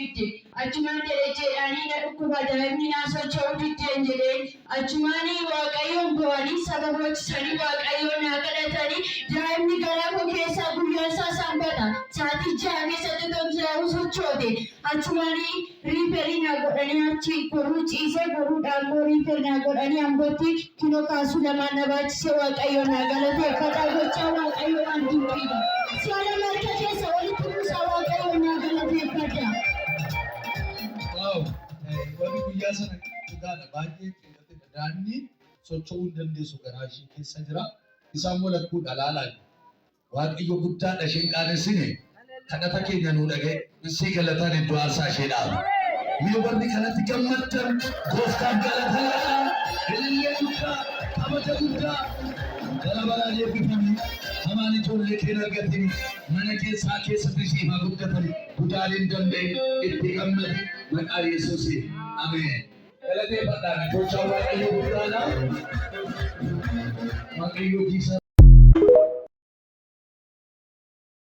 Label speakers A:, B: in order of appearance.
A: Achumaan jedhanii na dhukkubatanii na socho'uu diddeen jedheen achumaanii waaqayyoon bu'anii saba boochisanii waaqayyoon naa kadhatanii daa'imni garaa koo keessaa guyyaan isaa sanbata sa'aatii 6 keessatti tolchaa'uu sochoote achumaanii riiferii naa godhanii achi goruu ciisee goruudhaan immoo riiferii naa godhanii ambootti kiloo kaasuu lamaan na baachisee waaqayyoon naa galateeffadhaa gochaa waaqayyoo waan dinqiidha. Siyaada marga keessa walitti buusaa waaqayyoon naa galateeffadhaa.
B: Wanti guyyaa sana dhugaadha baay'ee qeellate daanni socho'uu hin dandeessu garaa ishee keessa jira. Isaan walakkuu dhalaalaan waaqayyo guddaadha isheen qaanessine kadhata keenya nuu dhaga'e isii galataan iddoo aarsaa ishee dhaaba. Mee warri kanatti gammaddan gooftaan galataa ilillee guddaa kabaja guddaa gara baraan eebbifamee hamaan ijoollee keen argatanii mana keessaa keessatti ishee haa guddatanii gudaaleen danda'e itti gammadu maqaa Yesuusiin. Ameen. Galateeffadhaan gocha waaqayyoo guddaadha. Waaqayyoo